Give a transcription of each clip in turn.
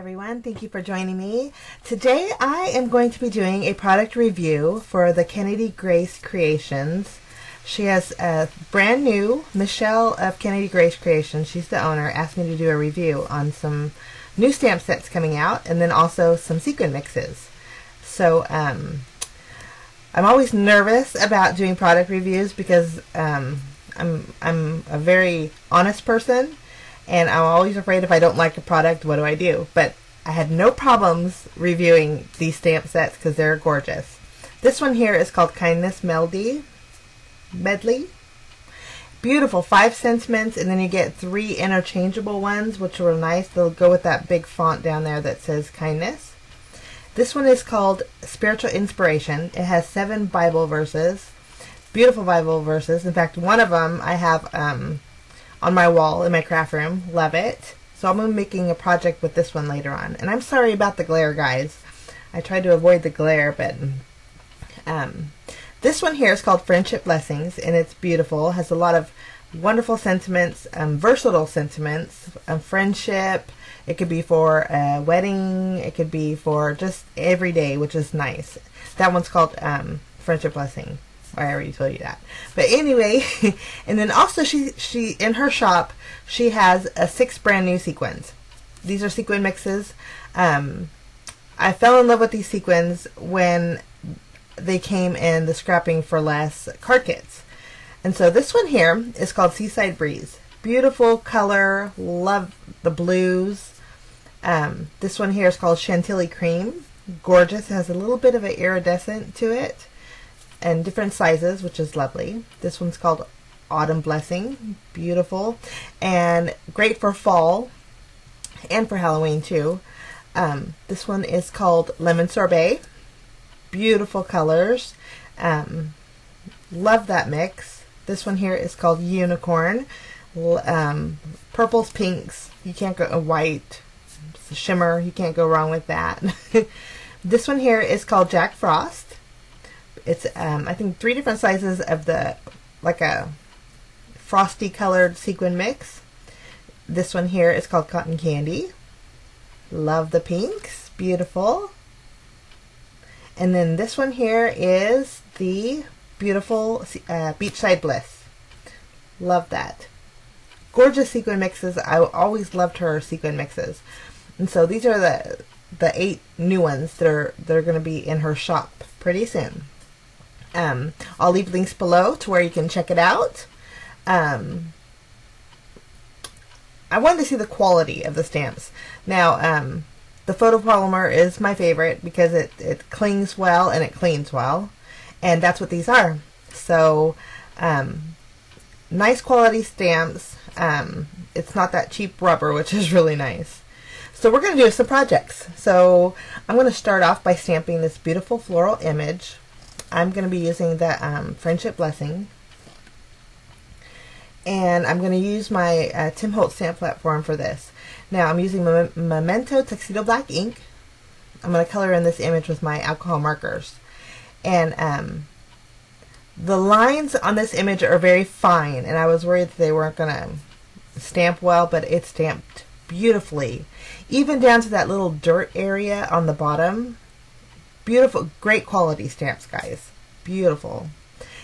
everyone. Thank you for joining me. Today I am going to be doing a product review for the Kennedy Grace Creations. She has a brand new, Michelle of Kennedy Grace Creations, she's the owner, asked me to do a review on some new stamp sets coming out and then also some sequin mixes. So I'm always nervous about doing product reviews because I'm a very honest person. And I'm always afraid if I don't like a product, what do I do? But I had no problems reviewing these stamp sets because they're gorgeous. This one here is called Kindness Medley. Beautiful, 5 sentiments, and then you get 3 interchangeable ones, which are nice. They'll go with that big font down there that says kindness. This one is called Spiritual Inspiration. It has 7 Bible verses. Beautiful Bible verses. In fact, one of them I have on my wall in my craft room. Love it. So I'm making a project with this one later on. And I'm sorry about the glare, guys. I tried to avoid the glare, but this one here is called Friendship Blessings, and it's beautiful. It has a lot of wonderful sentiments, versatile sentiments, friendship. It could be for a wedding. It could be for just every day, which is nice. That one's called Friendship Blessing. I already told you that. But anyway, and then also she in her shop, she has 6 brand new sequins. These are sequin mixes. I fell in love with these sequins when they came in the Scrapping for Less card kits. And so this one here is called Seaside Breeze. Beautiful color. Love the blues. This one here is called Chantilly Cream. Gorgeous. It has a little bit of an iridescent to it. And different sizes, which is lovely. This one's called Autumn Blessing. Beautiful. And great for fall and for Halloween too. This one is called Lemon Sorbet. Beautiful colors. Love that mix. This one here is called Unicorn. Purples, pinks. You can't go white. Shimmer. You can't go wrong with that. This one here is called Jack Frost. It's, I think, 3 different sizes of the, like a frosty colored sequin mix. This one here is called Cotton Candy. Love the pinks. Beautiful. And then this one here is the beautiful Beachside Bliss. Love that. Gorgeous sequin mixes. I always loved her sequin mixes. And so these are the 8 new ones that are going to be in her shop pretty soon. I'll leave links below to where you can check it out. I wanted to see the quality of the stamps. Now, the photopolymer is my favorite because it clings well and it cleans well. And that's what these are. So, nice quality stamps. It's not that cheap rubber, which is really nice. So we're going to do some projects. So I'm going to start off by stamping this beautiful floral image. I'm going to be using the Friendship Blessing. And I'm going to use my Tim Holtz stamp platform for this. Now I'm using Memento Tuxedo Black ink. I'm going to color in this image with my alcohol markers. And the lines on this image are very fine. And I was worried that they weren't going to stamp well, but it stamped beautifully. Even down to that little dirt area on the bottom. Beautiful, great quality stamps, guys. Beautiful.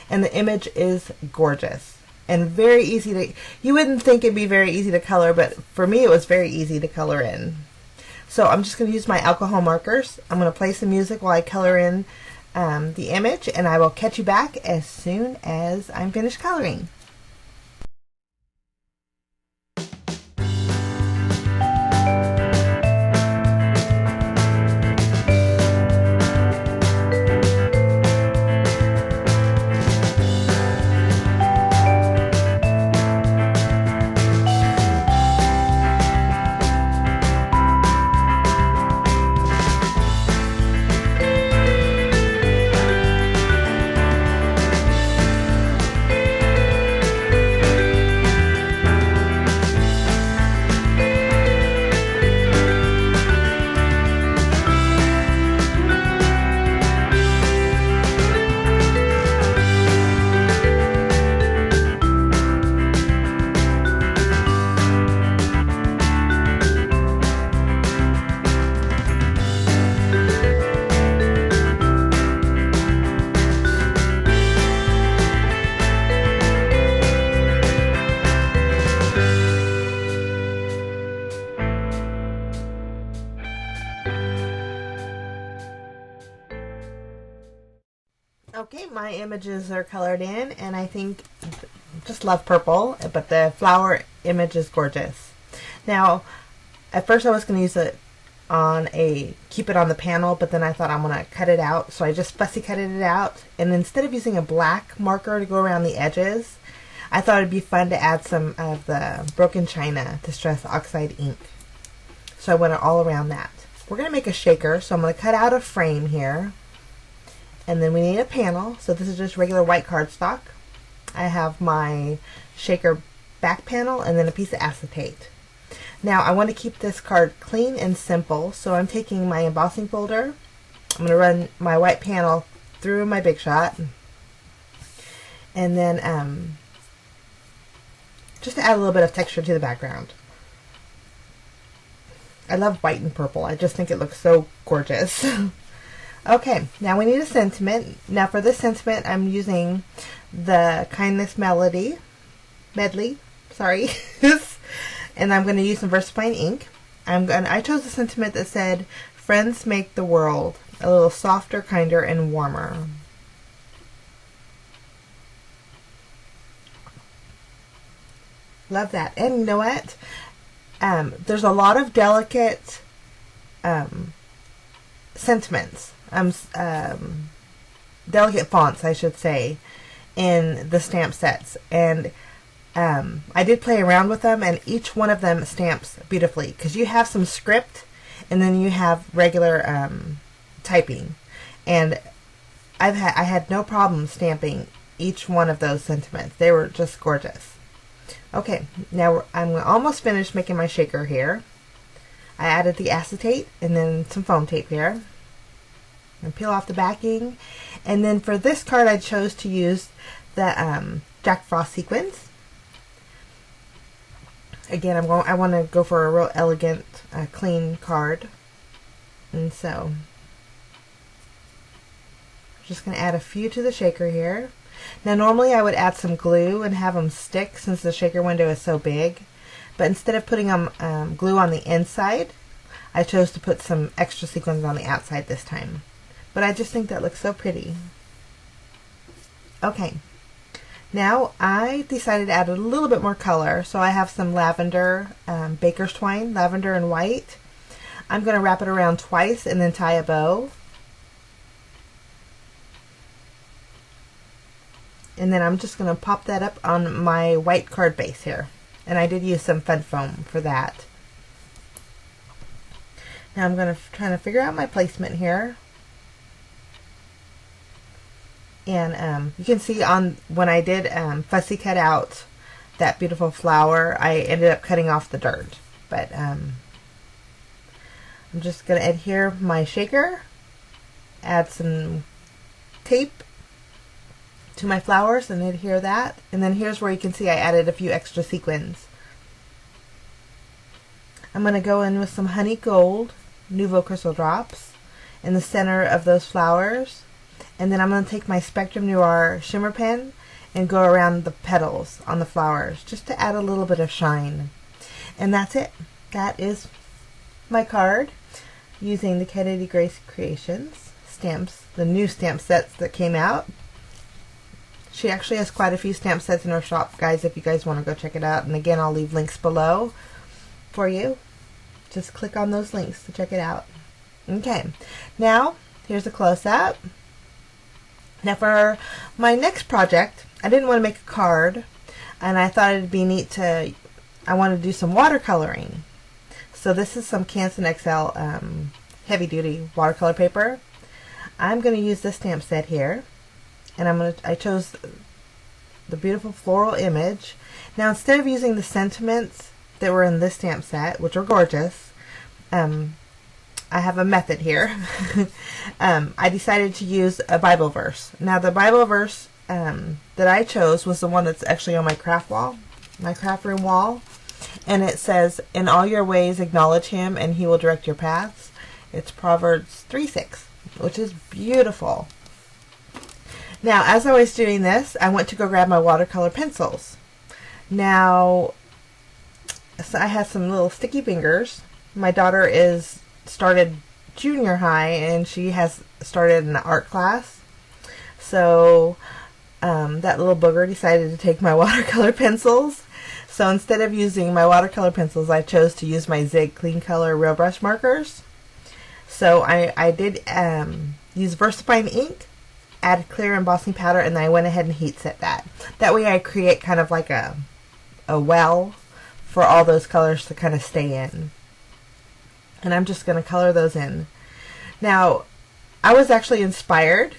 And the image is gorgeous. And very easy to, you wouldn't think it'd be very easy to color, but for me it was very easy to color in. So I'm just going to use my alcohol markers. I'm going to play some music while I color in the image, and I will catch you back as soon as I'm finished coloring. Okay, my images are colored in, and I think just love purple, but the flower image is gorgeous. Now, at first I was going to use it on keep it on the panel, but then I thought I'm going to cut it out, so I just fussy cutted it out, and instead of using a black marker to go around the edges, I thought it'd be fun to add some of the Broken China Distress Oxide ink. So I went all around that. We're going to make a shaker, so I'm going to cut out a frame here. And then we need a panel, so this is just regular white cardstock. I have my shaker back panel and then a piece of acetate. Now I want to keep this card clean and simple, so I'm taking my embossing folder. I'm going to run my white panel through my Big Shot. And then just to add a little bit of texture to the background. I love white and purple. I just think it looks so gorgeous. Okay, now we need a sentiment. Now for this sentiment, I'm using the Kindness Medley, sorry, and I'm going to use some VersaFine ink. I chose a sentiment that said, "Friends make the world a little softer, kinder, and warmer." Love that. And you know what? There's a lot of delicate sentiments. Delicate fonts, I should say, in the stamp sets, and I did play around with them, and each one of them stamps beautifully, because you have some script and then you have regular typing, and I had no problem stamping each one of those sentiments. They were just gorgeous. Okay, now I'm almost finished making my shaker here. I added the acetate and then some foam tape here. And peel off the backing, and then for this card I chose to use the Jack Frost sequins. Again, I want to go for a real elegant, clean card, and so I'm just going to add a few to the shaker here. Now normally I would add some glue and have them stick since the shaker window is so big, but instead of putting glue on the inside, I chose to put some extra sequins on the outside this time. But I just think that looks so pretty. Okay, now I decided to add a little bit more color, so I have some lavender, baker's twine, lavender and white. I'm going to wrap it around twice and then tie a bow. And then I'm just going to pop that up on my white card base here. And I did use some fun foam for that. Now I'm going to try to figure out my placement here. And you can see when I did fussy cut out that beautiful flower, I ended up cutting off the dirt. But I'm just going to adhere my shaker, add some tape to my flowers and adhere that. And then here's where you can see I added a few extra sequins. I'm going to go in with some honey gold Nouveau Crystal Drops in the center of those flowers. And then I'm going to take my Spectrum Noir shimmer pen and go around the petals on the flowers just to add a little bit of shine. And that's it. That is my card using the Kennedy Grace Creations stamps, the new stamp sets that came out. She actually has quite a few stamp sets in her shop, guys, if you guys want to go check it out. And again, I'll leave links below for you. Just click on those links to check it out. Okay, now here's a close-up. Now for my next project, I didn't want to make a card, and I thought it'd be neat I wanted to do some watercoloring. So this is some Canson XL heavy duty watercolor paper. I'm going to use this stamp set here, and I chose the beautiful floral image. Now instead of using the sentiments that were in this stamp set, which are gorgeous, I have a method here. I decided to use a Bible verse. Now the Bible verse that I chose was the one that's actually on my craft wall, my craft room wall, and it says, "In all your ways acknowledge him and he will direct your paths." It's Proverbs 3:6, which is beautiful. Now as I was doing this, I went to go grab my watercolor pencils. Now so I had some little sticky fingers. My daughter started junior high, and she has started an art class. So that little booger decided to take my watercolor pencils. So instead of using my watercolor pencils, I chose to use my Zig Clean Color Real Brush markers. So I did use VersaFine ink, added clear embossing powder, and then I went ahead and heat set that. That way I create kind of like a well for all those colors to kind of stay in. And I'm just going to color those in. Now, I was actually inspired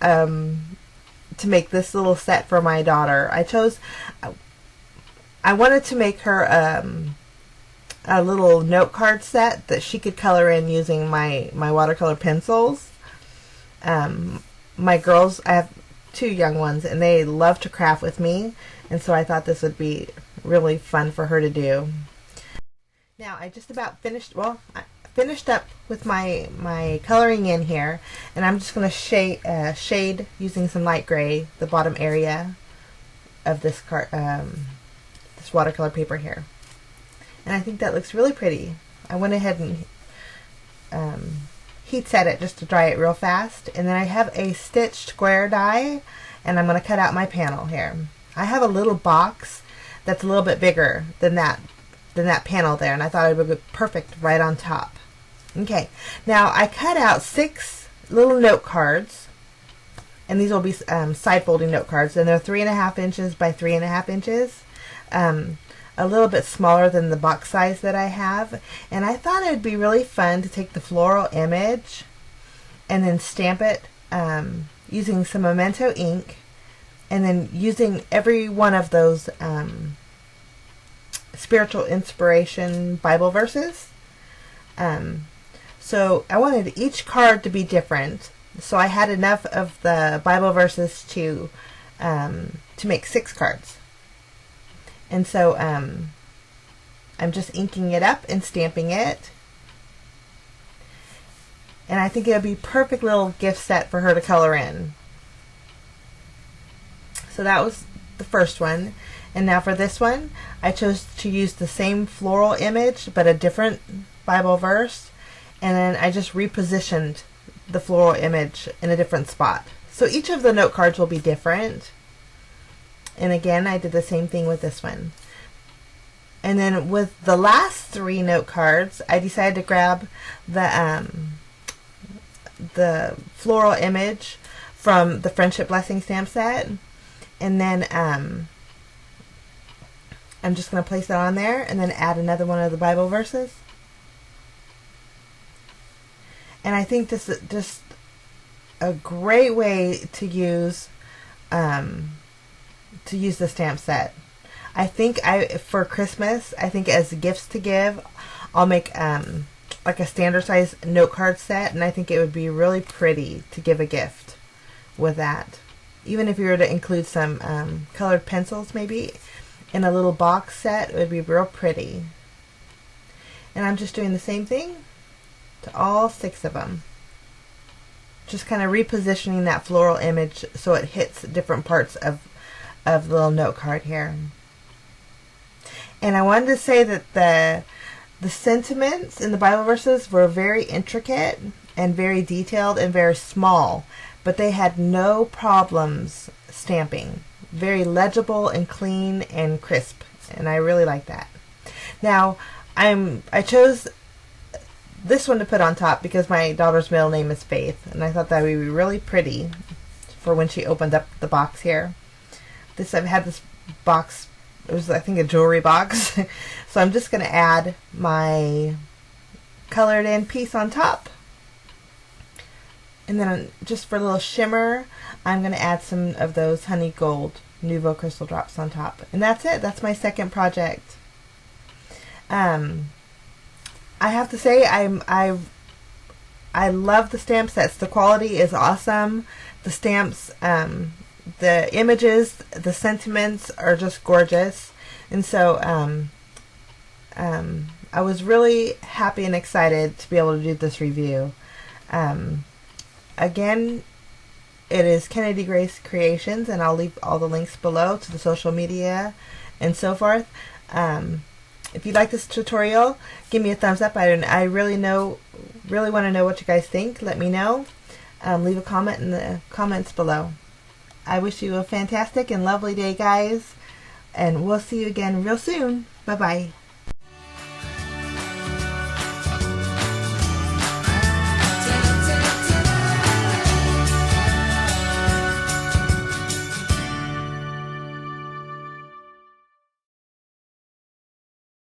to make this little set for my daughter. I wanted to make her a little note card set that she could color in using my watercolor pencils. My girls, I have 2 young ones, and they love to craft with me, and so I thought this would be really fun for her to do. Now I just about finished, well, I finished up with my coloring in here, and I'm just going to shade using some light gray the bottom area of this this watercolor paper here. And I think that looks really pretty. I went ahead and heat set it just to dry it real fast, and then I have a stitched square die, and I'm going to cut out my panel here. I have a little box that's a little bit bigger than that panel there, and I thought it would be perfect right on top. Okay, now I cut out 6 little note cards, and these will be side folding note cards, and they're 3.5 inches by 3.5 inches, a little bit smaller than the box size that I have. And I thought it would be really fun to take the floral image and then stamp it using some Memento ink, and then using every one of those spiritual inspiration Bible verses. So I wanted each card to be different, so I had enough of the Bible verses to make 6 cards. And so I'm just inking it up and stamping it, and I think it'll be a perfect little gift set for her to color in. So that was the first one. And now for this one, I chose to use the same floral image but a different Bible verse, and then I just repositioned the floral image in a different spot. So each of the note cards will be different. And again, I did the same thing with this one. And then with the last 3 note cards, I decided to grab the floral image from the Friendship Blessing stamp set, and then I'm just going to place it on there, and then add another one of the Bible verses. And I think this is just a great way to use the stamp set. I think for Christmas, I think as gifts to give, I'll make like a standard size note card set, and I think it would be really pretty to give a gift with that. Even if you were to include some colored pencils maybe in a little box set, it would be real pretty. And I'm just doing the same thing to all 6 of them. Just kind of repositioning that floral image so it hits different parts of the little note card here. And I wanted to say that the sentiments in the Bible verses were very intricate and very detailed and very small, but they had no problems stamping. Very legible and clean and crisp, and I really like that. Now I chose this one to put on top because my daughter's middle name is Faith, and I thought that would be really pretty for when she opened up the box here. I've had this box, it was I think a jewelry box, so I'm just going to add my colored in piece on top. And then just for a little shimmer, I'm going to add some of those honey gold Nuvo crystal drops on top. And that's it. That's my second project. I have to say I love the stamp sets. The quality is awesome. The stamps, the images, the sentiments are just gorgeous. And so I was really happy and excited to be able to do this review. Again, it is Kennedy Grace Creations, and I'll leave all the links below to the social media and so forth. If you like this tutorial, give me a thumbs up. I really want to know what you guys think. Let me know. Leave a comment in the comments below. I wish you a fantastic and lovely day, guys. And we'll see you again real soon. Bye-bye.